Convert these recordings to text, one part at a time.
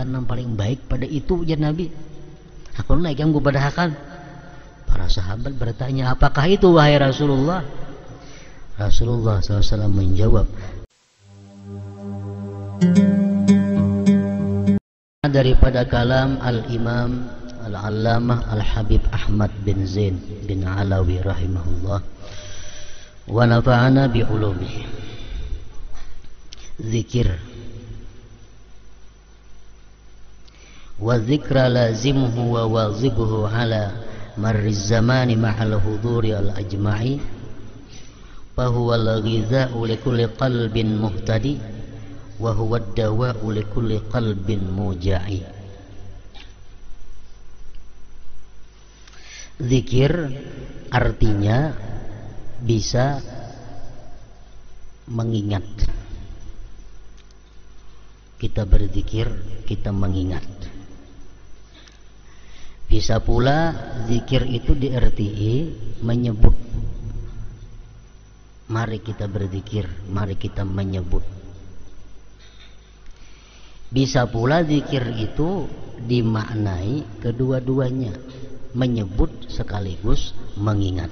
jalan yang paling baik pada itu ya Nabi. Aku naik yang gubadahakan. Para sahabat bertanya, apakah itu wahai Rasulullah? Rasulullah SAW menjawab, daripada kalam Al-Imam Al-Allamah Al-Habib Ahmad bin Zain bin Alawi rahimahullah, wa nafa'ana bi ulumi. Zikir wa zikra lazimhu wa wazibuhu ala marriz zamani ma'al huduri al-ajma'i fahuwa al-ghidha'u likulli qalbin muhtadi wa huwa ad-dawa'u likulli qalbin muja'i. Zikir artinya bisa mengingat. Kita berzikir, kita mengingat. Bisa pula zikir itu diarti menyebut. Mari kita berzikir, mari kita menyebut. Bisa pula zikir itu dimaknai kedua-duanya, menyebut sekaligus mengingat.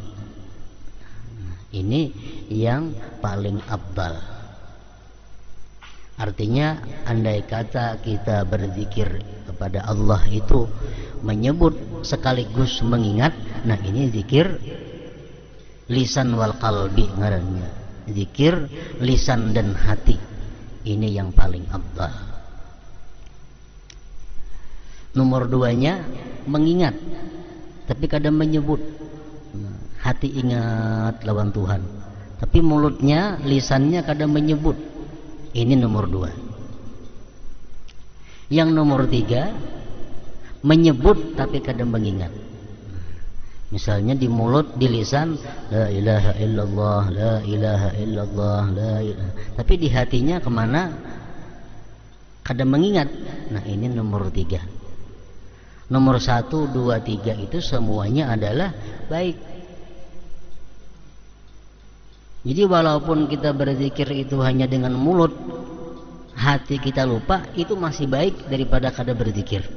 Ini yang paling afdal. Artinya andai kata kita berzikir kepada Allah itu menyebut sekaligus mengingat, nah ini zikir lisan wal qalbi ngarannya. Zikir lisan dan hati. Ini yang paling afdal. Nomor duanya mengingat, tapi kadang menyebut. Hati ingat lawan Tuhan, tapi mulutnya, lisannya kadang menyebut. Ini nomor 2. Yang nomor 3, menyebut tapi kadang mengingat. Misalnya di mulut, di lisan, la ilaha illallah, la ilaha illallah, la ilaha. Tapi di hatinya kemana? Kadang mengingat. Nah ini nomor 3. Nomor 1, 2, 3 itu semuanya adalah baik. Jadi walaupun kita berzikir itu hanya dengan mulut, hati kita lupa, itu masih baik daripada kada berzikir.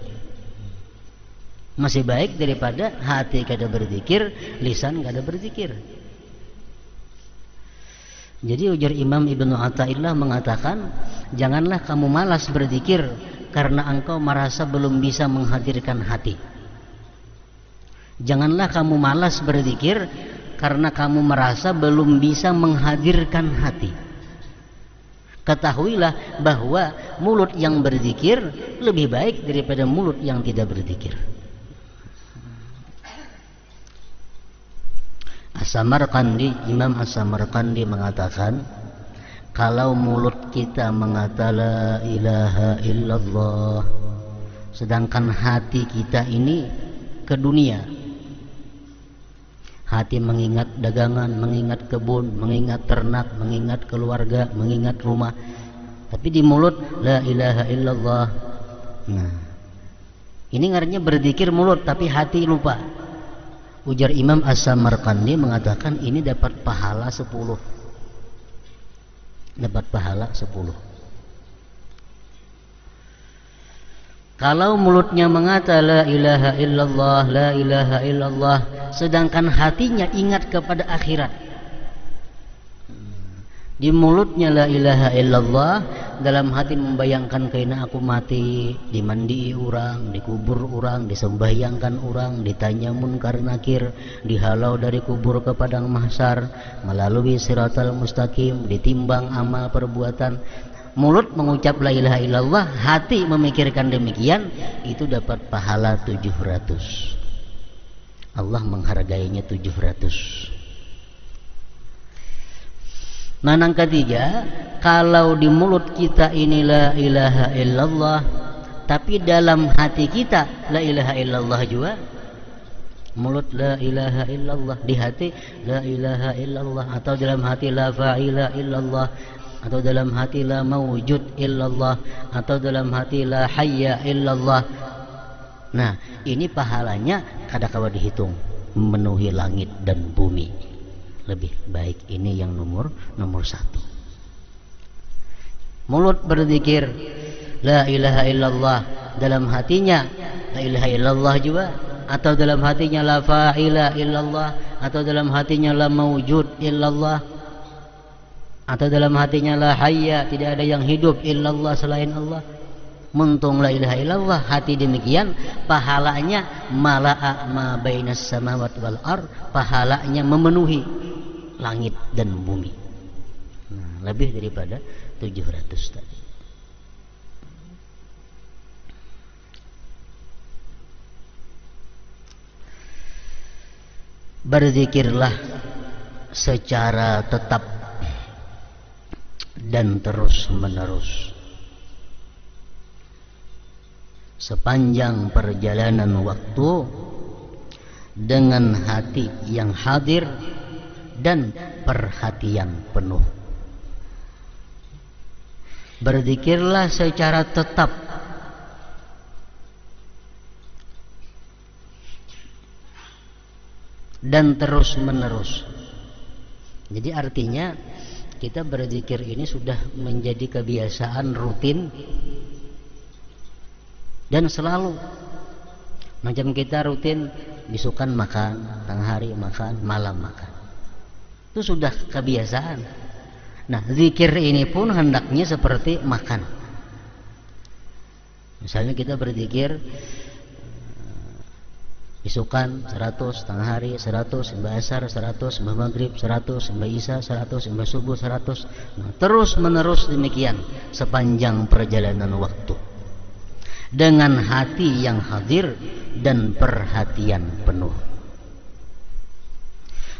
Masih baik daripada hati kada berzikir, lisan kada berzikir. Jadi ujar Imam Ibnu Athaillah mengatakan, janganlah kamu malas berzikir karena engkau merasa belum bisa menghadirkan hati. Janganlah kamu malas berzikir karena kamu merasa belum bisa menghadirkan hati. Ketahuilah bahwa mulut yang berzikir lebih baik daripada mulut yang tidak berzikir. As-Samarqandi, Imam As-Samarqandi mengatakan, kalau mulut kita mengata la ilaha illallah, sedangkan hati kita ini ke dunia. Hati mengingat dagangan, mengingat kebun, mengingat ternak, mengingat keluarga, mengingat rumah. Tapi di mulut la ilaha illallah. Nah, ini ngarannya berzikir mulut tapi hati lupa. Ujar Imam As-Samarqandi mengatakan ini dapat pahala 10. Dapat pahala 10. Kalau mulutnya mengata la ilaha illallah, la ilaha illallah, sedangkan hatinya ingat kepada akhirat. Di mulutnya la ilaha illallah, dalam hati membayangkan kaina aku mati, dimandii orang, dikubur orang, disembahyangkan orang, ditanya munkar nakir, dihalau dari kubur ke padang mahsyar, melalui siratal mustaqim, ditimbang amal perbuatan. Mulut mengucap la ilaha illallah, hati memikirkan demikian, itu dapat pahala 700. Allah menghargainya 700. Nah, yang ketiga, kalau di mulut kita ini la ilaha illallah, tapi dalam hati kita la ilaha illallah juga. Mulut la ilaha illallah, di hati la ilaha illallah, atau dalam hati la fa'ila illallah, atau dalam hati la mawjud illallah, atau dalam hati la hayya illallah. Nah, ini pahalanya kadang-kadang dihitung memenuhi langit dan bumi. Lebih baik ini yang nomor 1. Mulut berzikir la ilaha illallah, dalam hatinya la ilaha illallah juga, atau dalam hatinya la fa'ila illallah, atau dalam hatinya la mawjud illallah, atau dalam hatinya la hayya, tidak ada yang hidup illallah selain Allah. Muntung la ilaha illallah, hati demikian, pahalanya mala'a ma bainas samawati wal ard, pahalanya memenuhi langit dan bumi. Nah, lebih daripada 700 tadi. Berzikirlah secara tetap dan terus menerus sepanjang perjalanan waktu dengan hati yang hadir dan perhatian penuh. Berzikirlah secara tetap dan terus menerus. Jadi artinya kita berzikir ini sudah menjadi kebiasaan rutin dan selalu. Macam kita rutin bisukan makan, tengah hari makan, malam makan. Itu sudah kebiasaan. Nah, zikir ini pun hendaknya seperti makan. Misalnya kita berzikir bisukan 100, tengah hari 100, sembah asar 100, sembah maghrib 100, sembah isya 100, sembah subuh 100. Nah, terus menerus demikian sepanjang perjalanan waktu dengan hati yang hadir dan perhatian penuh.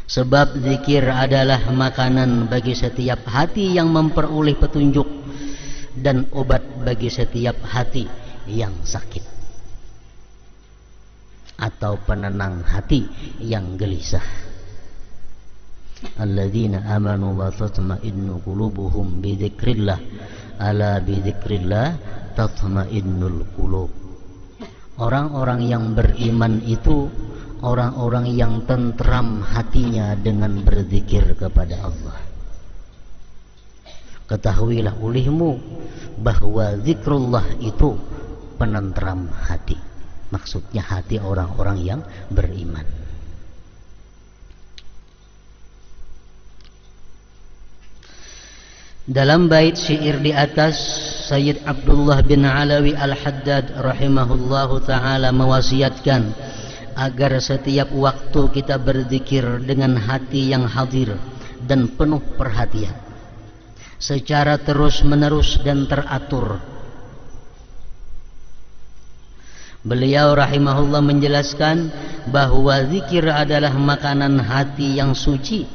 Sebab zikir adalah makanan bagi setiap hati yang memperoleh petunjuk dan obat bagi setiap hati yang sakit atau penenang hati yang gelisah. Alladzina amanu wa tatma'innu qulubuhum bi dzikrillah, ala bi dzikrillah tatma'innul qulub. Orang-orang yang beriman itu orang-orang yang tentram hatinya dengan berzikir kepada Allah. Ketahuilah olehmu bahwa zikrullah itu penentram hati. Maksudnya hati orang-orang yang beriman. Dalam bait syair di atas, Sayyid Abdullah bin Alawi Al-Haddad rahimahullahu ta'ala mewasiatkan agar setiap waktu kita berzikir dengan hati yang hadir dan penuh perhatian, secara terus menerus dan teratur. Beliau rahimahullah menjelaskan bahwa zikir adalah makanan hati yang suci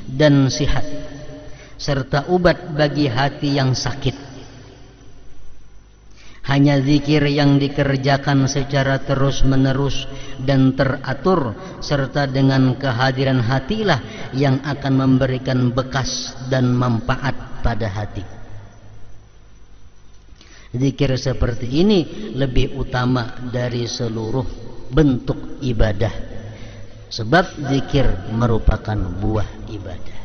dan sihat, serta obat bagi hati yang sakit. Hanya zikir yang dikerjakan secara terus menerus dan teratur serta dengan kehadiran hatilah yang akan memberikan bekas dan manfaat pada hati. Zikir seperti ini lebih utama dari seluruh bentuk ibadah, sebab zikir merupakan buah ibadah.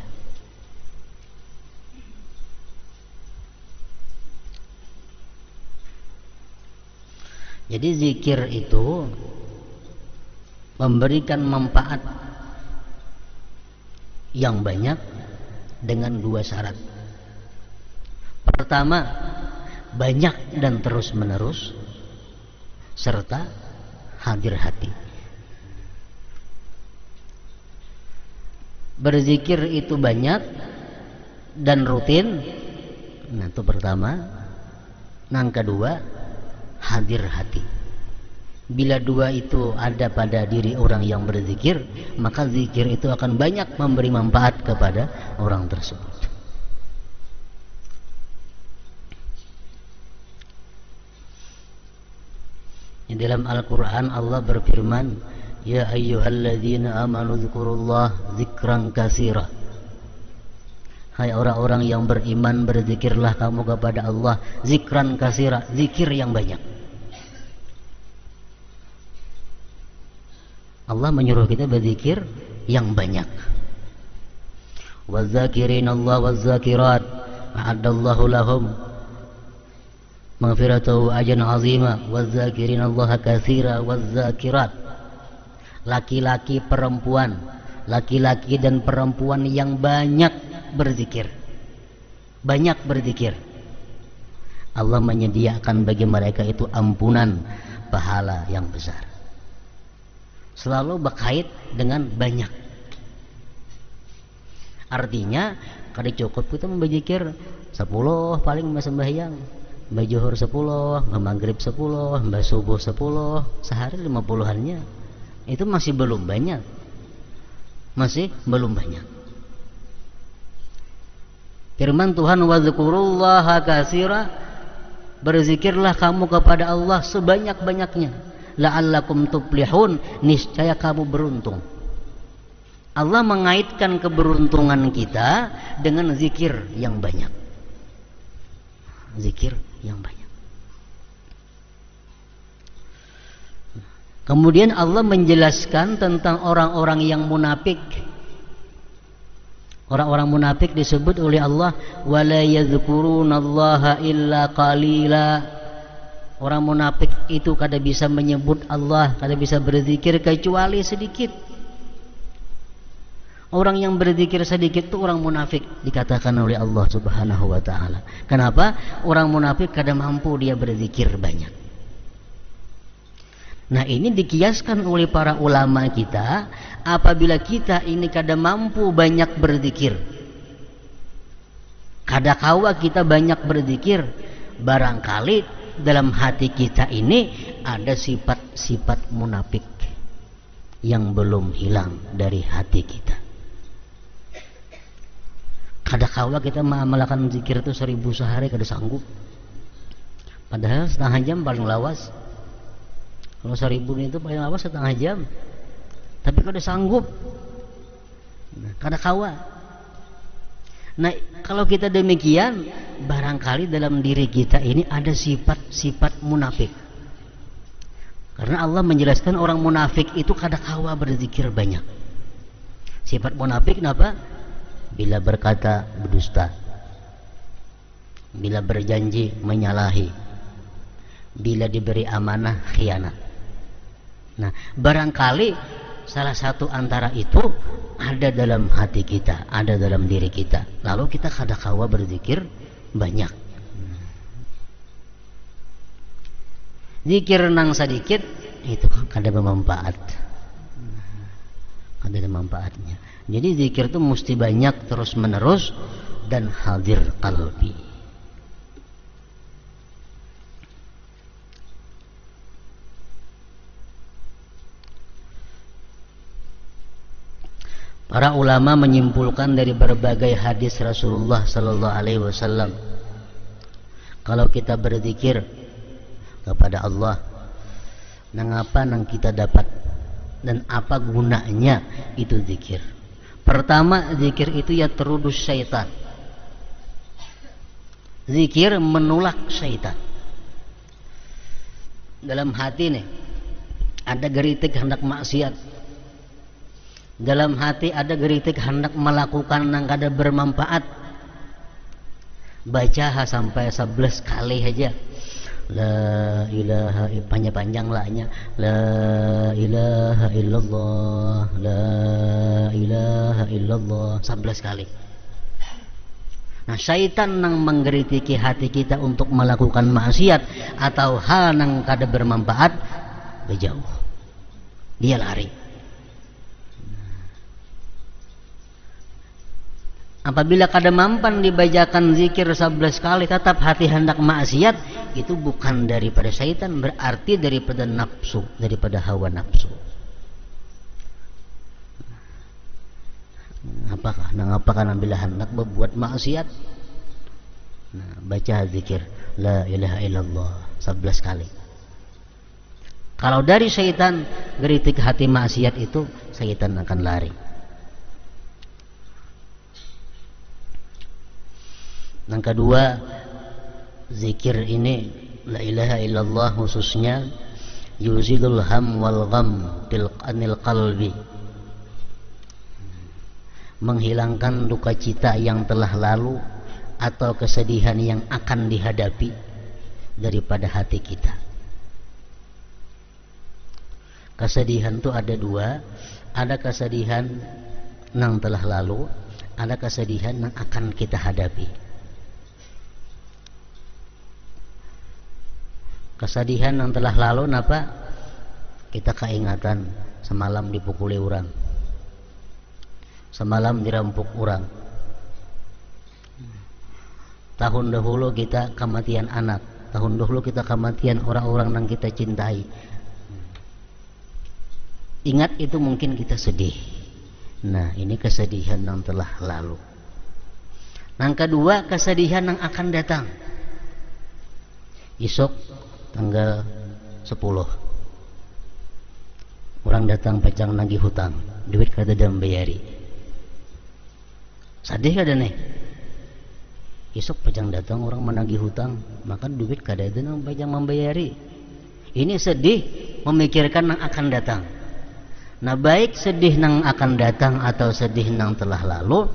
Jadi zikir itu memberikan manfaat yang banyak dengan dua syarat. Pertama, banyak dan terus menerus, serta hadir hati. Berzikir itu banyak dan rutin. Nah, itu pertama. Yang kedua, hadir hati. Bila dua itu ada pada diri orang yang berzikir, maka zikir itu akan banyak memberi manfaat kepada orang tersebut. Dalam Al-Quran Allah berfirman, ya ayyuhalladzina amanu dzkurullah dzikran katsira. Hai orang-orang yang beriman, berzikirlah kamu kepada Allah zikran katsira, zikir yang banyak. Allah menyuruh kita berzikir yang banyak. Wazzakirin Allah wazzakirat a'addallahu lahum maghfiratuhu ajran 'azima wadz-dzakirina Allaha katsira wadz-dzakirat. Laki-laki perempuan, laki-laki dan perempuan yang banyak berzikir, banyak berzikir, Allah menyediakan bagi mereka itu ampunan, pahala yang besar. Selalu berkait dengan banyak. Artinya kada cukup kita berzikir 10 paling mbah sembahyang, mbah zuhur 10, mbah maghrib 10, mbah subuh 10, sehari 50-annya. Itu masih belum banyak. Masih belum banyak. Firman Tuhan, wadzkurullaha katsira, berzikirlah kamu kepada Allah sebanyak-banyaknya, la'allakum tuflihun, niscaya kamu beruntung. Allah mengaitkan keberuntungan kita dengan zikir yang banyak. Zikir yang banyak. Kemudian Allah menjelaskan tentang orang-orang yang munafik. Orang-orang munafik disebut oleh Allah, wala yadhkurunallaha illa qalila. Orang munafik itu kada bisa menyebut Allah, kada bisa berzikir kecuali sedikit. Orang yang berzikir sedikit itu orang munafik, dikatakan oleh Allah Subhanahu wa taala. Kenapa? Orang munafik kada mampu dia berzikir banyak. Nah, ini dikiaskan oleh para ulama kita, apabila kita ini kada mampu banyak berzikir, kada kawa kita banyak berzikir, barangkali dalam hati kita ini ada sifat-sifat munafik yang belum hilang dari hati kita. Kada kawa kita mengamalkan zikir itu 1000 sehari kada sanggup, padahal setengah jam paling lawas. Kalau 1000 itu paling lawas setengah jam, tapi kada sanggup, kada kawa. Nah, kalau kita demikian, barangkali dalam diri kita ini ada sifat-sifat munafik. Karena Allah menjelaskan orang munafik itu kada kawa berzikir banyak. Sifat munafik kenapa? Bila berkata berdusta, bila berjanji menyalahi, bila diberi amanah khianat. Nah, barangkali salah satu antara itu ada dalam hati kita, ada dalam diri kita. Lalu kita kada kawa berzikir banyak. Zikir nang sedikit itu kada bermanfaat. Kada ada manfaatnya. Jadi zikir itu mesti banyak terus menerus dan hadir qalbi. Para ulama menyimpulkan dari berbagai hadis Rasulullah sallallahu alaihi wasallam, kalau kita berzikir kepada Allah, nang apa nang kita dapat dan apa gunanya itu zikir. Pertama, zikir itu ya terudus syaitan. Zikir menolak syaitan. Dalam hati nih ada geritik hendak maksiat. Dalam hati ada geritik hendak melakukan yang kada bermanfaat. Baca sampai 11 kali aja. La ilaha, panjang-panjang lahnya. La ilaha illallah, la ilaha illallah 11 kali. Nah, syaitan yang menggeritiki hati kita untuk melakukan maksiat atau hal yang kada bermanfaat, berjauh. Dia lari. Apabila kada mampan dibacakan zikir 11 kali tetap hati hendak maksiat, itu bukan daripada syaitan, berarti daripada nafsu, daripada hawa nafsu. Apakah bila hendak berbuat maksiat? Nah, baca zikir la ilaha illallah 11 kali. Kalau dari syaitan geritik hati maksiat itu, syaitan akan lari. Yang kedua, zikir ini la ilaha illallah khususnya yuzilul ham wal gham anil qalbi, menghilangkan duka cita yang telah lalu atau kesedihan yang akan dihadapi, daripada hati kita. Kesedihan itu ada dua, ada kesedihan yang telah lalu, ada kesedihan yang akan kita hadapi. Kesedihan yang telah lalu napa? Kita keingatan semalam dipukuli orang, semalam dirampok orang, tahun dahulu kita kematian anak, tahun dahulu kita kematian orang-orang yang kita cintai. Ingat itu mungkin kita sedih. Nah, ini kesedihan yang telah lalu. Yang kedua, kesedihan yang akan datang. Esok tanggal 10 orang datang pajang nagih hutang, duit kada dan bayari. Sedih kada nih? Esok pajang datang orang menagih hutang, maka duit kada dan pajang membayari. Ini sedih memikirkan yang akan datang. Nah, baik sedih yang akan datang atau sedih yang telah lalu,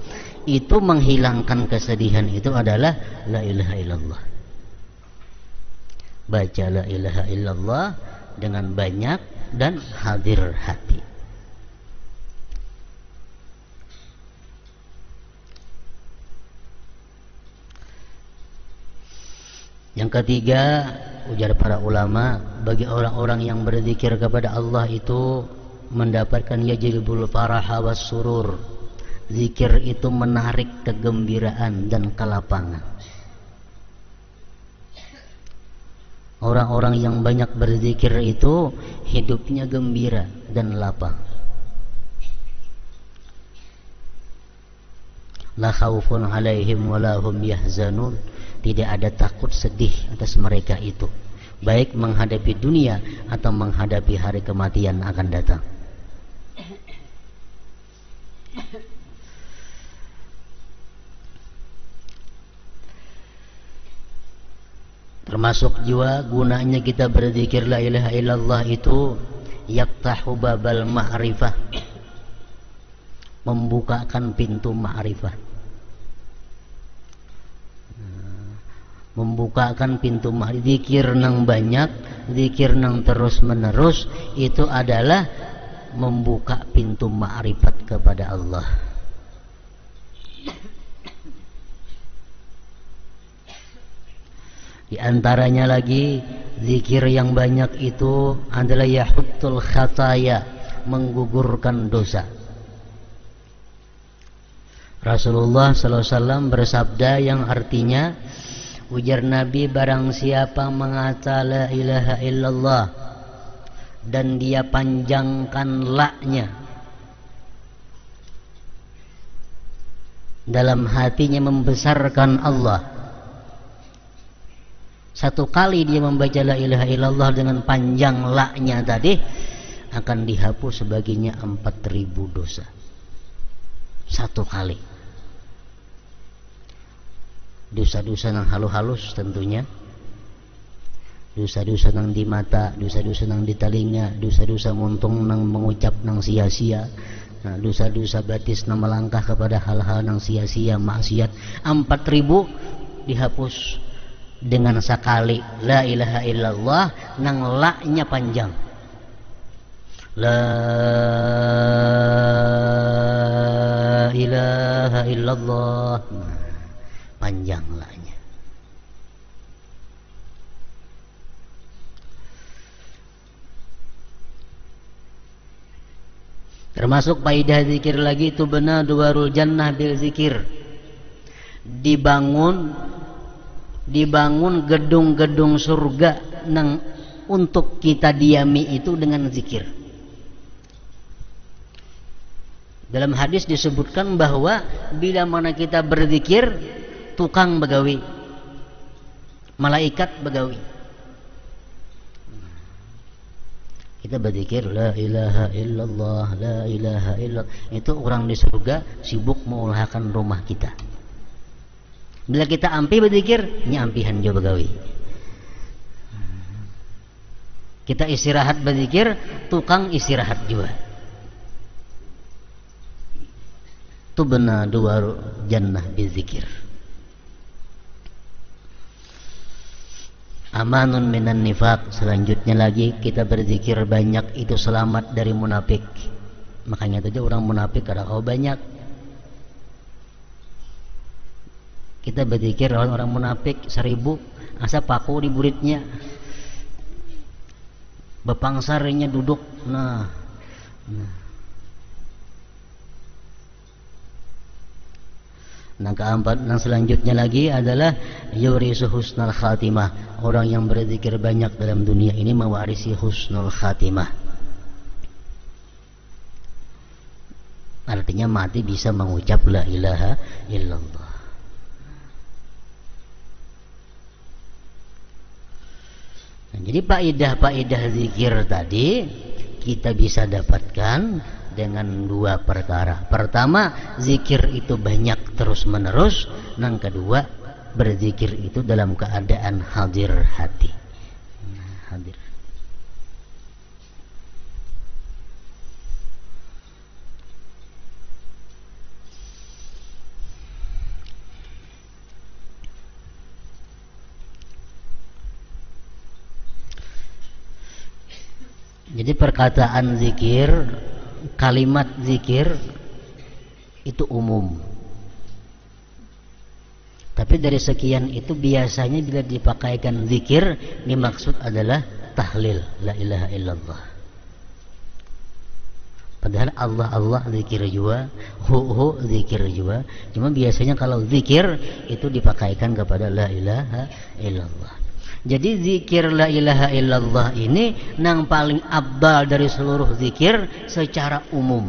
itu menghilangkan kesedihan itu adalah la ilaha illallah. Baca la ilaha illallah dengan banyak dan hadir hati. Yang ketiga, ujar para ulama, bagi orang-orang yang berzikir kepada Allah itu mendapatkan yajlibul faraha was surur. Zikir itu menarik kegembiraan dan kelapangan. Orang-orang yang banyak berzikir itu hidupnya gembira dan lapang. La khaufun alaihim wala hum yahzanun. Tidak ada takut sedih atas mereka itu, baik menghadapi dunia atau menghadapi hari kematian akan datang. Termasuk juga gunanya kita berzikir la ilaha illallah itu yaftahu babal ma'rifah, membukakan pintu ma'rifah, membukakan pintu ma'rifah. Zikir nang banyak, zikir nang terus menerus, itu adalah membuka pintu ma'rifat kepada Allah. Di antaranya lagi, zikir yang banyak itu adalah yahuttul khataya, menggugurkan dosa. Rasulullah SAW bersabda yang artinya, ujar Nabi, barang siapa mengata la ilaha illallah dan dia panjangkan la-nya, dalam hatinya membesarkan Allah. Satu kali dia membaca la ilaha illallah dengan panjang la-nya tadi, akan dihapus sebagiannya 4.000 dosa. Satu kali. Dosa-dosa yang halus-halus tentunya, dosa-dosa yang di mata, dosa-dosa yang di telinga, dosa-dosa muntung yang mengucap yang sia-sia, nah, dosa-dosa batis yang melangkah kepada hal-hal yang sia-sia, maksiat, 4.000 dihapus dengan sekali la ilaha illallah nang la-nya panjang. La ilaha illallah, panjang la-nya. Termasuk faidah zikir lagi itu benar duwarul jannah bil zikir. Dibangun gedung-gedung surga nang untuk kita diami itu dengan zikir. Dalam hadis disebutkan bahwa bila mana kita berzikir, tukang begawi, malaikat begawi. Kita berzikir la ilaha illallah, la ilaha illallah, itu orang di surga sibuk mengulahkan rumah kita. Bila kita ampi berzikir, nyampihan jo begawi. Kita istirahat berzikir, tukang istirahat juga. Itu benar dua jannah berzikir. Amanun minan nifaq. Selanjutnya lagi kita berzikir banyak itu selamat dari munafik. Makanya tadi orang munafik ada banyak. Kita berzikir orang munafik 1000 asa paku di buritnya. Bepangsarnya duduk. Nah. Nah, keempat, yang selanjutnya lagi adalah yurisu husnul khatimah. Orang yang berzikir banyak dalam dunia ini mewarisi husnul khatimah. Artinya mati bisa mengucap la ilaha illallah. Nah, jadi faedah zikir tadi kita bisa dapatkan dengan dua perkara. Pertama, zikir itu banyak terus menerus. Yang kedua, berzikir itu dalam keadaan hadir hati. Hadir. Jadi perkataan zikir, kalimat zikir itu umum. Tapi dari sekian itu biasanya bila dipakaikan zikir, dimaksud adalah tahlil la ilaha illallah. Padahal Allah Allah zikir juga, hu zikir juga. Cuma biasanya kalau zikir itu dipakaikan kepada la ilaha illallah. Jadi zikir la ilaha illallah ini yang paling abdal dari seluruh zikir secara umum.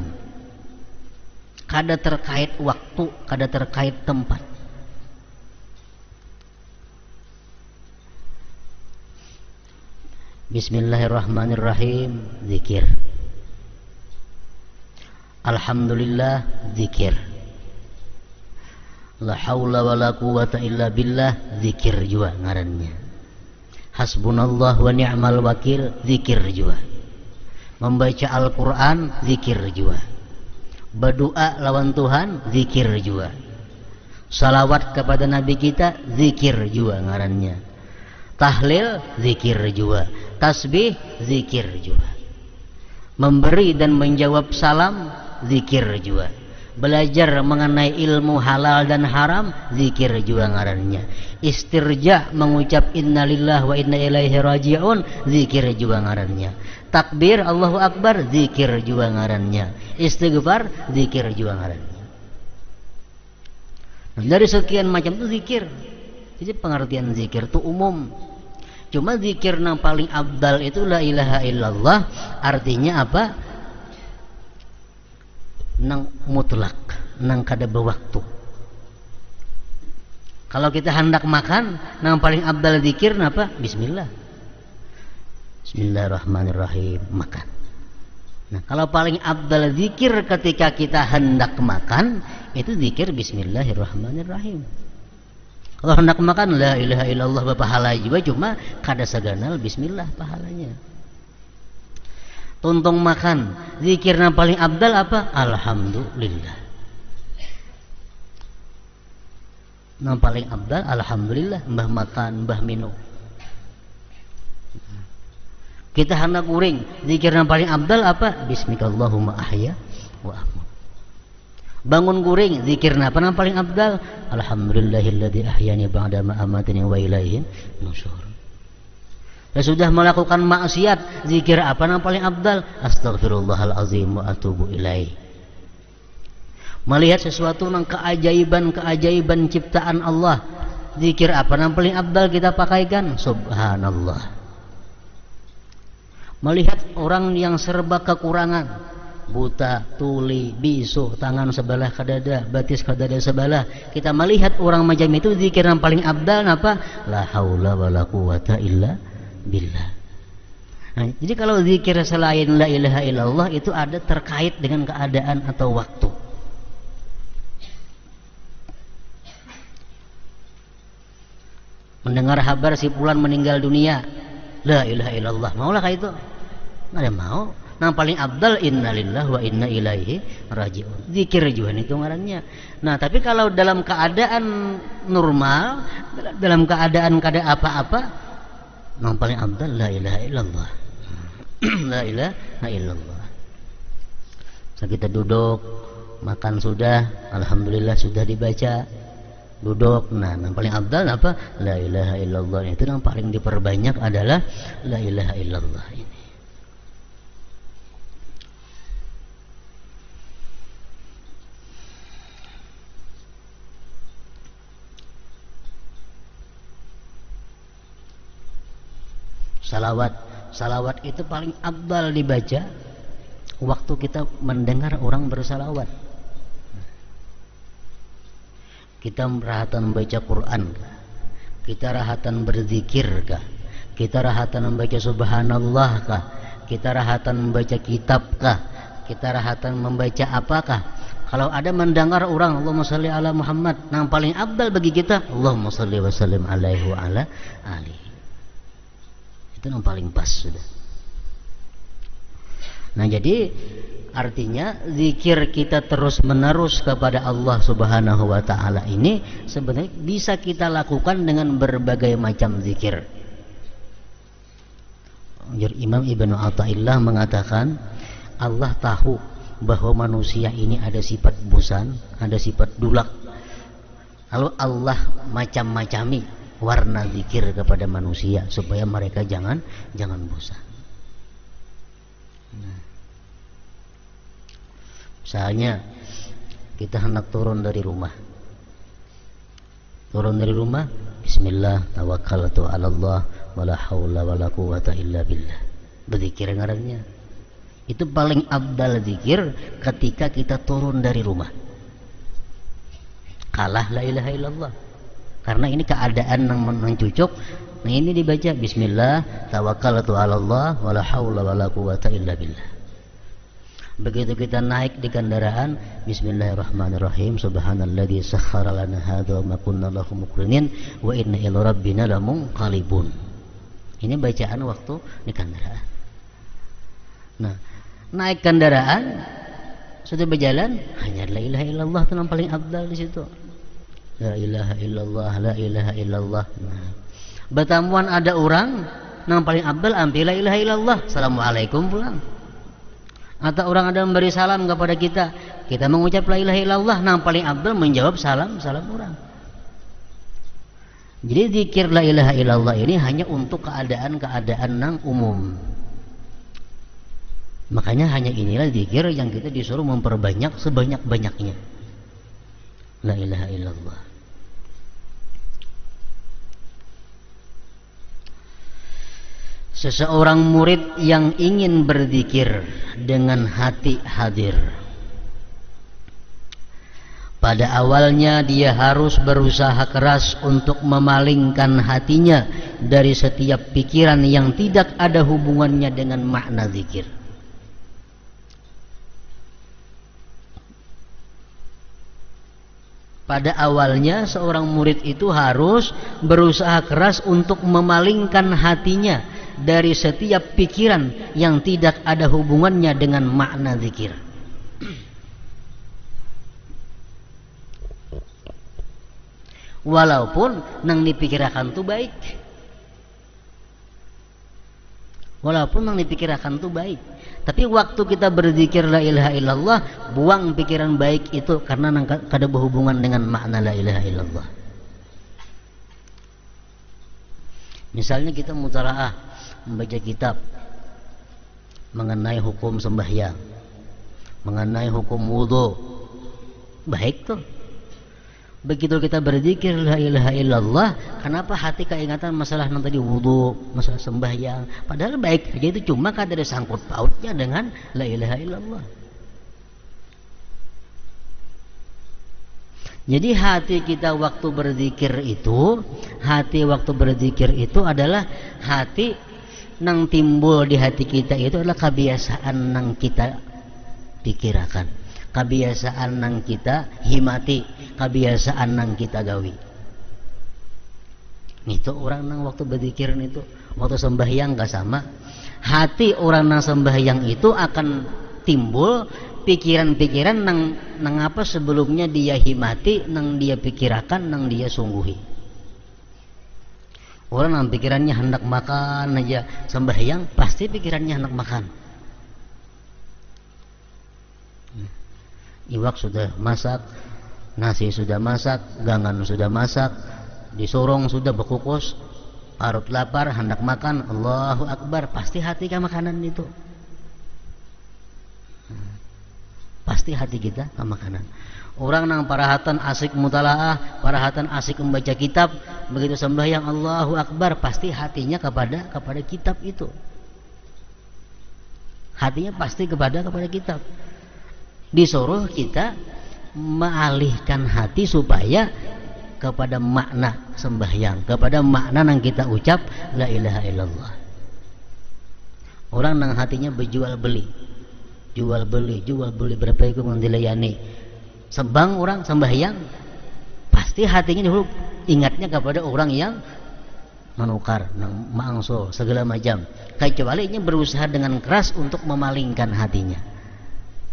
Kada terkait waktu, kada terkait tempat. Bismillahirrahmanirrahim, zikir. Alhamdulillah, zikir. La haula wa la quwata illa billah, zikir juga ngarannya. Hasbunallah wa ni'mal wakil, zikir juga. Membaca Al-Quran, zikir juga. Berdoa lawan Tuhan, zikir juga. Salawat kepada Nabi kita, zikir juga ngarannya. Tahlil, zikir juga. Tasbih, zikir juga. Memberi dan menjawab salam, zikir juga. Belajar mengenai ilmu halal dan haram, zikir juga ngarannya. Istirja, mengucap innalillah wa inna ilaihi raji'un, zikir juga ngarannya. Takbir Allahu Akbar, zikir juga ngarannya. Istighfar, zikir juga ngarannya. Nah, dari sekian macam itu zikir. Jadi pengertian zikir itu umum. Cuma zikir yang paling abdal itu la ilaha illallah. Artinya apa? Nang mutlak, nang kada berwaktu. Kalau kita hendak makan, nang paling abdal zikir apa? Bismillah. Bismillahirrahmanirrahim, makan. Nah, kalau paling abdal zikir ketika kita hendak makan, itu zikir Bismillahirrahmanirrahim. Kalau hendak makan la ilaha illallah berpahala juga, cuma kada saganal bismillah pahalanya. Tuntung makan, zikir yang paling abdal apa? Alhamdulillah. Yang paling abdal alhamdulillah, mbah makan, mbah minum. Kita hendak guring, zikir yang paling abdal apa? Bismikallahumma ahya wa amut. Bangun guring, zikir apa yang paling abdal? Alhamdulillahilladzi ahyani ba'da ma amatani wa ilaihi nusyur. Dan sudah melakukan maksiat, zikir apa yang paling abdal? Astaghfirullahalazim wa atubu ilaih. Melihat sesuatu yang keajaiban ciptaan Allah, zikir apa yang paling abdal kita pakaikan? Subhanallah. Melihat orang yang serba kekurangan, buta, tuli, bisu, tangan sebelah kadada, batis kadada sebelah, kita melihat orang macam itu, zikir yang paling abdal apa? La haula wa la quwata illa billah. Nah, jadi kalau zikir selain la ilaha illallah itu ada terkait dengan keadaan atau waktu. Mendengar kabar si fulan meninggal dunia, la ilaha illallah, maulah kayak itu? Nggak ada mau. Yang paling abdal innalillah wa inna ilaihi raji'un. Zikir juga itu ngarannya. Nah, tapi kalau dalam keadaan normal, dalam keadaan kada apa-apa, Yang paling afdal la ilaha illallah. La ilaha illallah. So, kita duduk, makan sudah, alhamdulillah sudah dibaca. Duduk, nah yang paling afdal apa? La ilaha illallah. Itu yang paling diperbanyak adalah la ilaha illallah ini. Salawat itu paling afdal dibaca waktu kita mendengar orang bersalawat. Kita rahatan membaca Quran kah? Kita rahatan berzikir kah? Kita rahatan membaca subhanallah kah? Kita rahatan membaca kitab kah? Kita rahatan membaca apakah? Kalau ada mendengar orang Allahumma shalli ala Muhammad, yang paling afdal bagi kita Allahumma shalli wa sallim alaihi wa ala alihi. Itu yang paling pas sudah. Nah, jadi artinya zikir kita terus menerus kepada Allah Subhanahu wa taala ini sebenarnya bisa kita lakukan dengan berbagai macam zikir. Imam Ibnu Athaillah mengatakan Allah tahu bahwa manusia ini ada sifat bosan, ada sifat dulak. Lalu Allah macam-macami warna zikir kepada manusia supaya mereka jangan bosan. Nah, misalnya kita hendak turun dari rumah, Bismillah tawakkaltu 'ala Allah wala haula wala quwwata illa billah. Berzikir ngarannya. Itu paling afdal zikir ketika kita turun dari rumah. Kalah la ilaha illallah. Karena ini keadaan yang mencucuk. Nah, ini dibaca Bismillah tawakkaltu 'ala Allah wala haula wala quwwata illa billah. Begitu kita naik di kendaraan, Bismillahirrahmanirrahim, subhanalladzi sakhkhara lana hadza wa ma kunna lahu muqrinin wa inna ila rabbina lamunqalibun. Ini bacaan waktu di kendaraan. Nah, naik kendaraan sudah berjalan, hanya la ilaha illallah itu yang paling afdal di situ. La ilaha illallah, la ilaha illallah. Nah, bertamuan ada orang, yang paling afdal ambil la ilaha illallah, assalamualaikum pulang. Atau orang ada memberi salam kepada kita mengucap la ilaha illallah, yang paling afdal menjawab salam orang. Jadi zikir la ilaha illallah ini hanya untuk keadaan-keadaan yang umum. Makanya hanya inilah zikir yang kita disuruh memperbanyak sebanyak-banyaknya. La ilaha illallah. Seseorang murid yang ingin berzikir dengan hati hadir, pada awalnya dia harus berusaha keras untuk memalingkan hatinya dari setiap pikiran yang tidak ada hubungannya dengan makna zikir. Pada awalnya seorang murid itu harus berusaha keras untuk memalingkan hatinya dari setiap pikiran yang tidak ada hubungannya dengan makna zikir. Walaupun nang dipikirkan itu baik. Tapi waktu kita berzikir la ilaha illallah, buang pikiran baik itu karena kada berhubungan dengan makna la ilaha illallah. Misalnya kita mutalaah membaca kitab mengenai hukum sembahyang, mengenai hukum wudu, baik tuh. Begitu kita berzikir la ilaha illallah, kenapa hati keingatan masalah yang tadi wudu, masalah sembahyang, padahal baik aja itu, cuma kada ada sangkut pautnya dengan la ilaha illallah. Jadi hati kita waktu berzikir itu adalah hati nang timbul di hati kita itu adalah kebiasaan nang kita pikirkan, kebiasaan nang kita himati, kebiasaan nang kita gawi. Itu orang nang waktu berzikir itu, waktu sembahyang gak sama. Hati orang nang sembahyang itu akan timbul pikiran-pikiran nang apa sebelumnya dia himati, nang dia pikirakan, nang dia sungguhi. Orang yang pikirannya hendak makan aja, sembahyang pasti pikirannya hendak makan. Iwak sudah masak, nasi sudah masak, gangan sudah masak, disorong sudah berkukus, parut lapar hendak makan, Allahu Akbar, pasti hati ke makanan itu. Pasti hati kita ke makanan. Orang nang parahatan asik mutalaah, parahatan asik membaca kitab, begitu sembahyang Allahu Akbar, pasti hatinya kepada kitab itu. Hatinya pasti kepada kitab. Disuruh kita mengalihkan hati supaya kepada makna sembahyang, kepada makna yang kita ucap la ilaha illallah. Orang nang hatinya berjual beli, jual beli berapa itu dilayani. Sembang orang sembahyang pasti hatinya dulu ingatnya kepada orang yang menukar, mangso segala macam. Kecuali ini berusaha dengan keras untuk memalingkan hatinya.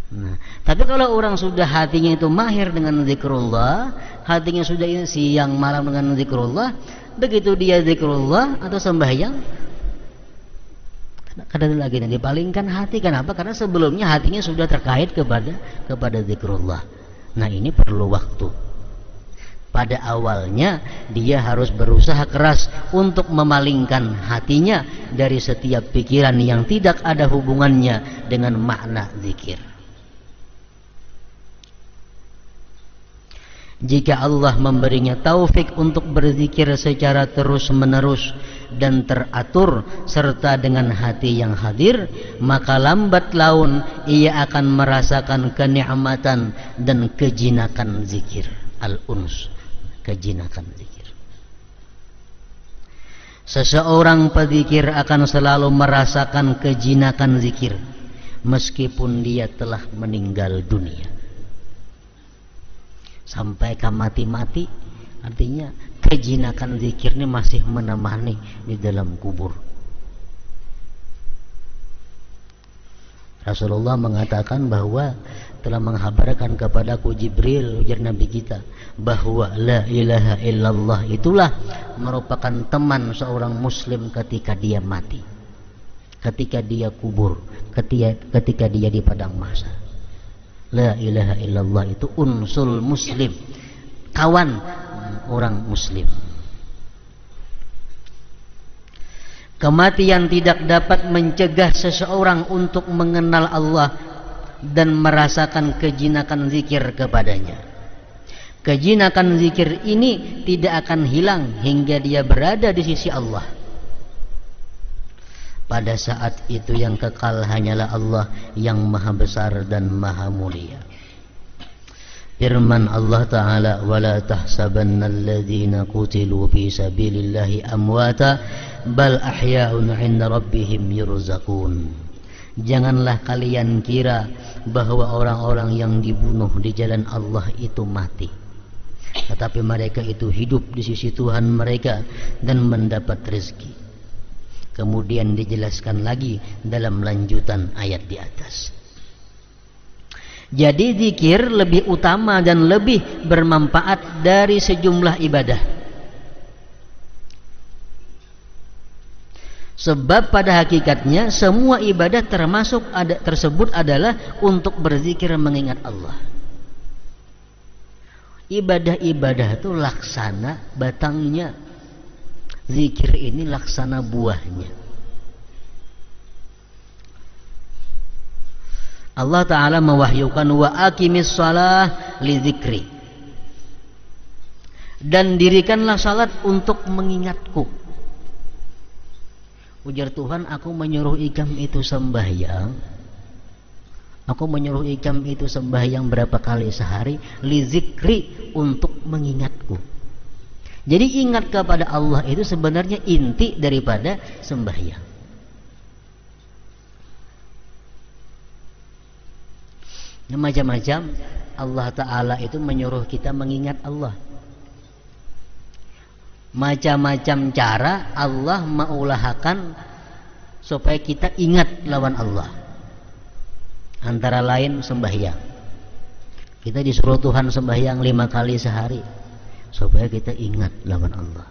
Nah, tapi kalau orang sudah hatinya itu mahir dengan zikrullah, hatinya sudah siang malam dengan zikrullah, begitu dia zikrullah atau sembahyang, kadang lagi dipalingkan hati. Kenapa? Karena sebelumnya hatinya sudah terkait kepada zikrullah. Nah, ini perlu waktu. Pada awalnya dia harus berusaha keras untuk memalingkan hatinya dari setiap pikiran yang tidak ada hubungannya dengan makna zikir. Jika Allah memberinya taufik untuk berzikir secara terus-menerus dan teratur serta dengan hati yang hadir, maka lambat laun ia akan merasakan kenikmatan dan kejinakan zikir. Al-uns, kejinakan zikir. Seseorang pedzikir akan selalu merasakan kejinakan zikir meskipun dia telah meninggal dunia. Sampai ke mati-mati, artinya kejinakan zikir ini masih menemani di dalam kubur. Rasulullah mengatakan bahwa telah menghabarkan kepadaku Jibril, ujar Nabi kita, bahwa la ilaha illallah itulah merupakan teman seorang muslim ketika dia mati, ketika dia kubur, ketika dia di padang mahsyar. La ilaha illallah itu unsul muslim, kawan orang muslim. Kematian tidak dapat mencegah seseorang untuk mengenal Allah dan merasakan kejinakan zikir kepadanya. Kejinakan zikir ini tidak akan hilang hingga dia berada di sisi Allah. Pada saat itu yang kekal hanyalah Allah yang maha besar dan maha mulia. Firman Allah Ta'ala, وَلَا تَحْسَبَنَّ الَّذِينَ قُتِلُوا فِي سَبِيلِ اللَّهِ أَمْوَاتًا بَلْ أَحْيَاءٌ عِنْدَ رَبِّهِمْ يُرْزَقُونَ. Janganlah kalian kira bahwa orang-orang yang dibunuh di jalan Allah itu mati, tetapi mereka itu hidup di sisi Tuhan mereka dan mendapat rezeki. Kemudian dijelaskan lagi dalam lanjutan ayat di atas. Jadi zikir lebih utama dan lebih bermanfaat dari sejumlah ibadah. Sebab pada hakikatnya semua ibadah tersebut adalah untuk berzikir mengingat Allah. Ibadah-ibadah itu laksana batangnya. Zikir ini laksana buahnya. Allah Ta'ala mewahyukan wa aqimis shalah li dzikri, dan dirikanlah salat untuk mengingatku. Ujar Tuhan, aku menyuruh ikam itu sembahyang. Aku menyuruh ikam itu sembahyang berapa kali sehari? Li dzikri, untuk mengingatku. Jadi ingat kepada Allah itu sebenarnya inti daripada sembahyang. Macam-macam Allah Ta'ala itu menyuruh kita mengingat Allah. Macam-macam cara Allah mengulahkan supaya kita ingat lawan Allah. Antara lain sembahyang. Kita disuruh Tuhan sembahyang 5 kali sehari supaya kita ingat lawan Allah.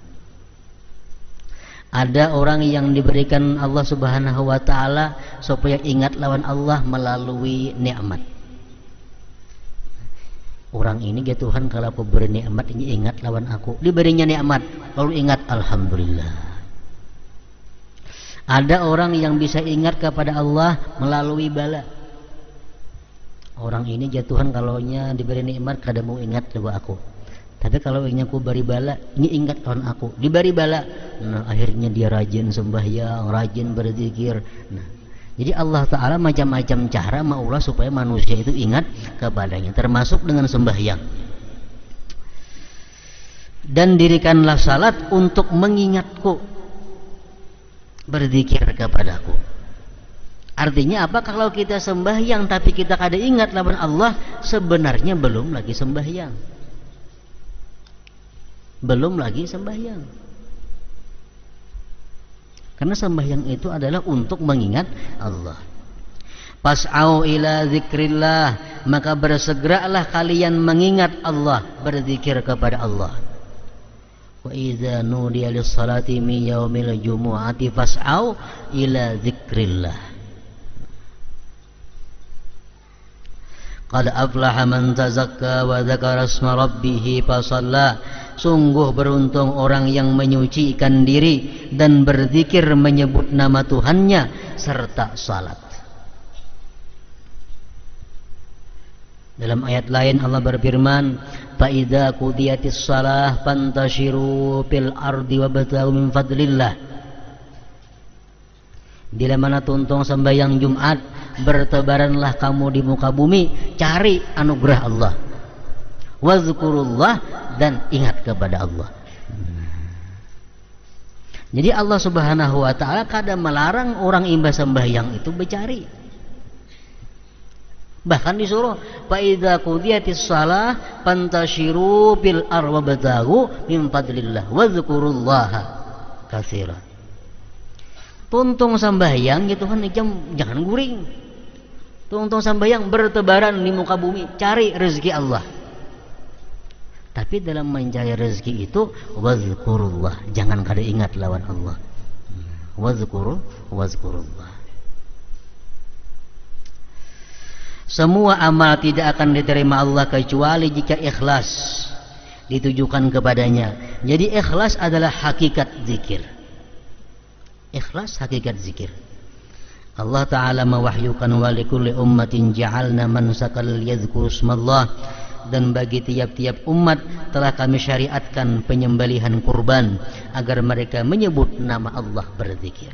Ada orang yang diberikan Allah Subhanahu wa taala supaya ingat lawan Allah melalui nikmat. Orang ini ya Tuhan, kalau aku beri nikmat ini ingat lawan aku. Diberinya nikmat lalu ingat alhamdulillah. Ada orang yang bisa ingat kepada Allah melalui bala. Orang ini ya Tuhan, kalau diberi nikmat kada mau ingat lawan aku. Tapi kalau ingin aku beri bala, ini ingat lawan aku. Diberi bala, nah akhirnya dia rajin sembahyang, rajin berzikir. Nah, jadi Allah Ta'ala macam-macam cara maulah supaya manusia itu ingat kepadanya, termasuk dengan sembahyang. Dan dirikanlah salat untuk mengingatku, berzikir kepadaku. Artinya apa? Kalau kita sembahyang tapi kita kada ingat lawan Allah, sebenarnya belum lagi sembahyang. Belum lagi sembahyang. Karena sembahyang itu adalah untuk mengingat Allah. Pas'au ila zikrillah, maka bersegeralah kalian mengingat Allah, berzikir kepada Allah. Wa idza nudiya lis-salati min yaumil jumu'ati fas'au ila zikrillah. Qad aflaha man tazakka wa dzakara asma rabbih fasalla. Sungguh beruntung orang yang menyucikan diri dan berzikir menyebut nama Tuhannya serta salat. Dalam ayat lain Allah berfirman, fa idza qudiyatis shalah fantashiru fil ardi wabtaghu min fadlillah. Bila mana tuntung sembahyang Jumat, bertebaranlah kamu di muka bumi, cari anugerah Allah. Wazkurullah, dan ingat kepada Allah. Jadi Allah Subhanahu wa taala kadang melarang orang imba sembahyang itu bercari. Bahkan disuruh fa idza qudiyatis shalah fantashiru bil ardi wabtaghu min fadlillah wazkurullaha katsiran. Tuntung sembahyang gitu kan, jangan guring. Tuntung sembahyang bertebaran di muka bumi, cari rezeki Allah. Tapi dalam mencari rezeki itu wazkurullah, jangan kada ingat lawan Allah. Wazkurullah. Semua amal tidak akan diterima Allah kecuali jika ikhlas ditujukan kepadanya. Jadi ikhlas adalah hakikat zikir. Ikhlas hakikat zikir. Allah Ta'ala mewahyukan wa likulli ummatin ja'alna mansakal yadhkuru ismallah, dan bagi tiap-tiap umat telah kami syariatkan penyembelihan kurban agar mereka menyebut nama Allah, berzikir.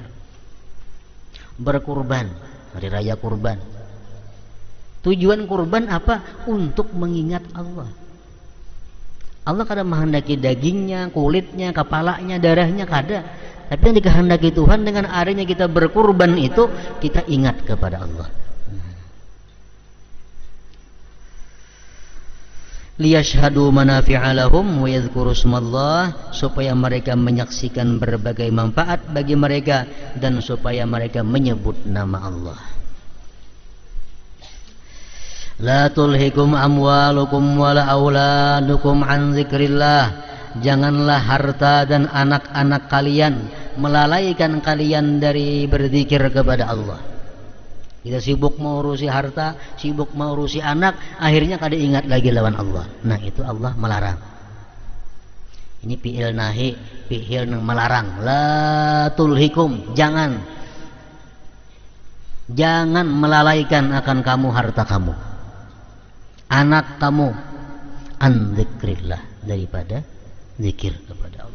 Berkurban, hari raya kurban. Tujuan kurban apa? Untuk mengingat Allah. Allah kadang menghendaki dagingnya, kulitnya, kepalanya, darahnya, kada. Tapi yang dikehendaki Tuhan dengan adanya kita berkurban itu, kita ingat kepada Allah. Liyashhadu manafi'a lahum wa yadhkuru ismallah, supaya mereka menyaksikan berbagai manfaat bagi mereka dan supaya mereka menyebut nama Allah. La tulhikum amwalukum wala auladukum an zikrillah. Janganlah harta dan anak-anak kalian melalaikan kalian dari berzikir kepada Allah. Kita sibuk mengurusi harta, sibuk mengurusi anak, akhirnya kada ingat lagi lawan Allah. Nah, itu Allah melarang. Ini fi'il nahi, fi'il melarang. La tulhikum, jangan melalaikan akan kamu harta kamu, anak kamu, an zikrillah, daripada zikir kepada Allah.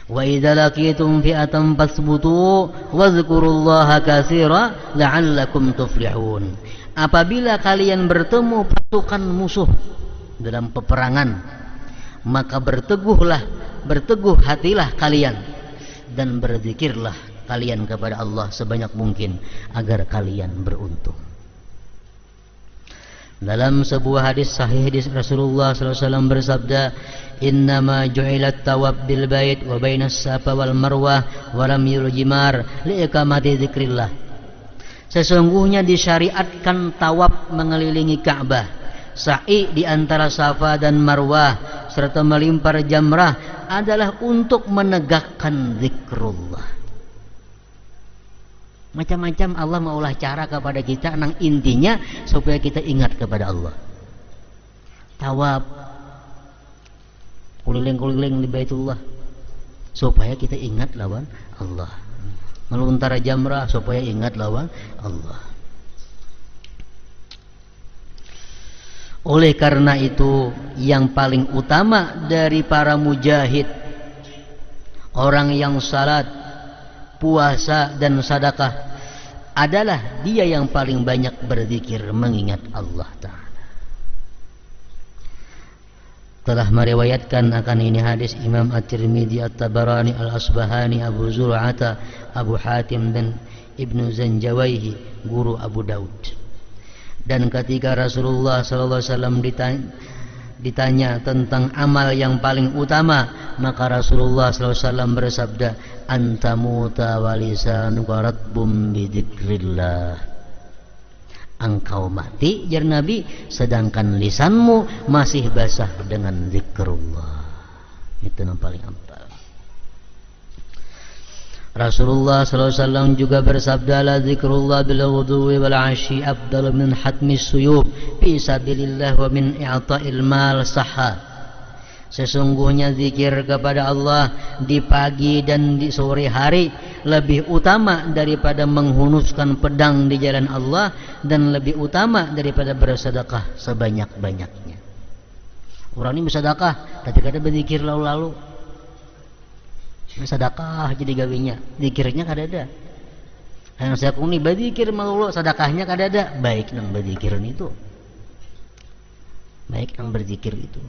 Wa idza laqitum fi'atan fasbutu wazkurullaha katsira la'allakum tuflihun. Apabila kalian bertemu pasukan musuh dalam peperangan, maka berteguh hatilah kalian dan berzikirlah kalian kepada Allah sebanyak mungkin agar kalian beruntung. Dalam sebuah hadis sahih Rasulullah SAW bersabda, innama ju'ilat tawab bil bait wa bainas safa wal marwah wa lam yuljimar liiqamati dzikrillah. Sesungguhnya disyariatkan tawab mengelilingi Ka'bah, sa'i di antara Safa dan Marwah, serta melempar jamrah adalah untuk menegakkan zikrullah. Macam-macam Allah maulah cara kepada kita, nang intinya supaya kita ingat kepada Allah. Tawaf, keliling-keliling di Baitullah supaya kita ingat lawan Allah. Melontar jamrah supaya ingat lawan Allah. Oleh karena itu, yang paling utama dari para mujahid, orang yang salat, puasa dan sedekah, adalah dia yang paling banyak berzikir mengingat Allah Ta'ala. Telah meriwayatkan akan ini hadis Imam At-Tirmidzi, At-Tabarani, Al-Asbahani, Abu Zur'ata, Abu Hatim dan Ibnu Zanjawaihi, guru Abu Daud. Dan ketika Rasulullah SAW ditanya tentang amal yang paling utama, maka Rasulullah SAW bersabda, antamuta walisanuka ratbum bidzikrillah. Engkau mati, jar Nabi, sedangkan lisanmu masih basah dengan zikrullah. Itu yang paling ampal. Rasulullah SAW juga bersabda, la zikrullah bil ghudwi wal ashi afdalu min hatmis suyub fi sabilillah wa min i'ta'il mal sahha. Sesungguhnya zikir kepada Allah di pagi dan di sore hari lebih utama daripada menghunuskan pedang di jalan Allah, dan lebih utama daripada bersedekah sebanyak-banyaknya. Orang ini bersedekah tapi kadang berzikir lalu-lalu. Sedekah jadi gawinya, zikirnya kada ada. Yang saya kuni berzikir malu, sedekahnya kada ada. Baik nang berzikiran itu, baik nang berzikir itu.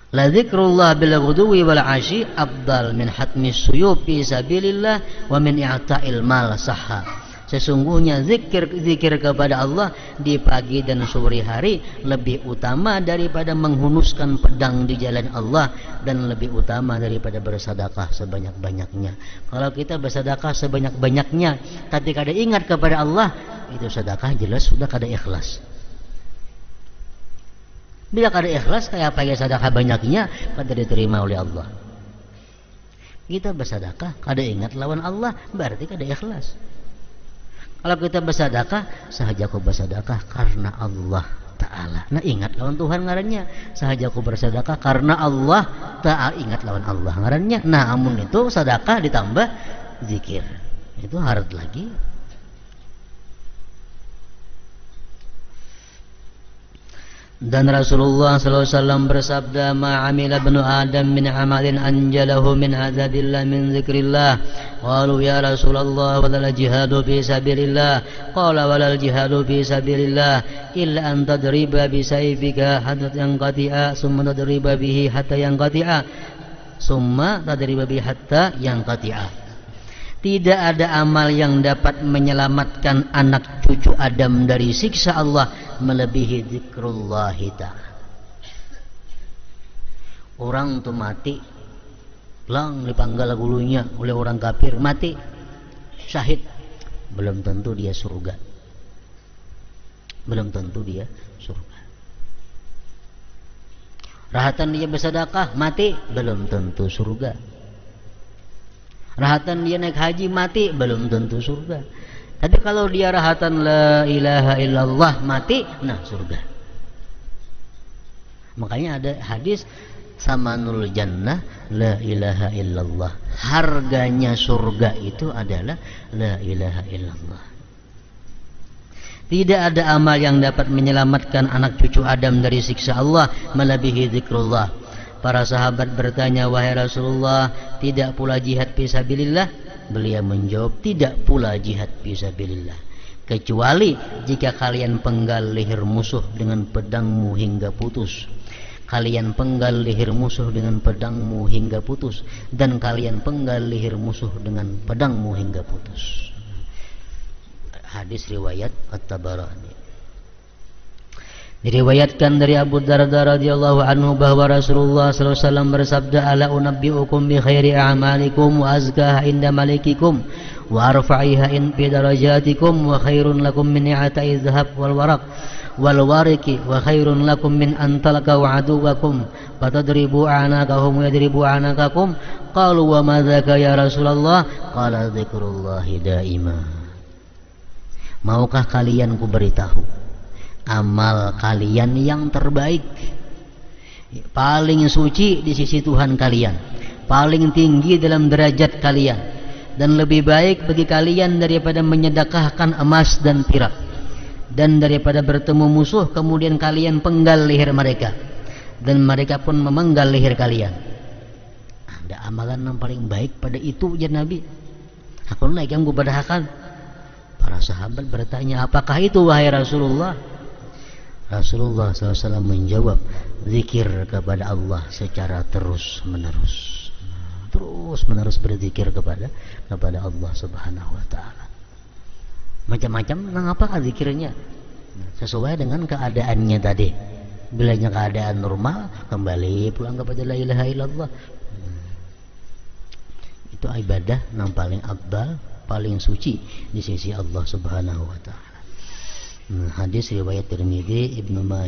La zikrullah bil ghudwi wal ashi afdal min hatmis suyub fi sabilillah wa min i'ta'il mal sahha. Sesungguhnya zikir kepada Allah di pagi dan sore hari lebih utama daripada menghunuskan pedang di jalan Allah, dan lebih utama daripada bersedekah sebanyak-banyaknya. Kalau kita bersedekah sebanyak-banyaknya tapi kada ingat kepada Allah, itu sedekah jelas sudah kada ikhlas. Bila kada ikhlas, kayak apa ya sedekah banyaknya kada diterima oleh Allah. Kita bersedekah kada ingat lawan Allah, berarti kada ikhlas. Kalau kita bersedekah, sahaja aku bersedekah karena Allah Ta'ala. Nah, ingat lawan Tuhan ngarannya. Sahaja aku bersedekah karena Allah Ta'ala, ingat lawan Allah ngarannya. Nah, amun itu sedekah ditambah zikir, itu harus lagi. Dan Rasulullah SAW bersabda, ma'amila ibnu Adam min amalin anjalahu min azabillah min zikrillah. Qalu ya Rasulullah walal jihadu fi sabilillah. Qala walal jihadu fi sabilillah illa an tadriba bi sayfika hatta yanqati'a summa tadriba bihi hatta yanqati'a summa tadriba bihi hatta yanqati'a. Tidak ada amal yang dapat menyelamatkan anak cucu Adam dari siksa Allah melebihi zikrullah ta'ala. Orang tu mati, lang dipanggal gulunya oleh orang kafir, mati syahid, belum tentu dia surga. Belum tentu dia surga. Rahatan dia bersedekah, mati, belum tentu surga. Rahatan dia naik haji, mati, belum tentu surga. Tapi kalau dia rahatan la ilaha illallah, mati, nah surga. Makanya ada hadis samanul jannah la ilaha illallah. Harganya surga itu adalah la ilaha illallah. Tidak ada amal yang dapat menyelamatkan anak cucu Adam dari siksa Allah melebihi zikrullah. Para sahabat bertanya, wahai Rasulullah, tidak pula jihad fisabilillah? Beliau menjawab, tidak pula jihad fisabilillah, kecuali jika kalian penggal leher musuh dengan pedangmu hingga putus. Kalian penggal leher musuh dengan pedangmu hingga putus, dan kalian penggal leher musuh dengan pedangmu hingga putus. Hadis riwayat At-Tabarani. Diriwayatkan dari Abu Darda radhiyallahu anhu bahwa Rasulullah SAW bersabda, ala unabbiukum bi khairi a'malikum wa azkaha inda malikikum wa arfa'iha in fi darajatikum wa khairun lakum min i'ata'i dhahab wal waraq wal wariki wa khairun lakum min an talqaw aduwakum fatadribu anaqahum wa yadribu anaqakum. Qalu wa ma dzaka ya Rasulullah? Qala dzikrullahi daima. Maukah kalian ku beritahu amal kalian yang terbaik, paling suci di sisi Tuhan kalian, paling tinggi dalam derajat kalian, dan lebih baik bagi kalian daripada menyedekahkan emas dan perak, dan daripada bertemu musuh kemudian kalian penggal leher mereka dan mereka pun memenggal leher kalian. Ada amalan yang paling baik pada itu ya Nabi. Aku naik yang kubadahakan. Para sahabat bertanya, apakah itu wahai Rasulullah? Rasulullah SAW menjawab, zikir kepada Allah secara terus menerus berzikir kepada Allah Subhanahu wa taala. Macam-macam apakah zikirnya? Sesuai dengan keadaannya tadi. Bilanya keadaan normal, kembali pulang kepada la ilaha illallah. Itu ibadah yang paling afdal, paling suci di sisi Allah Subhanahu wa taala. Hadis riwayat Tirmidzi, Ibnu Majah.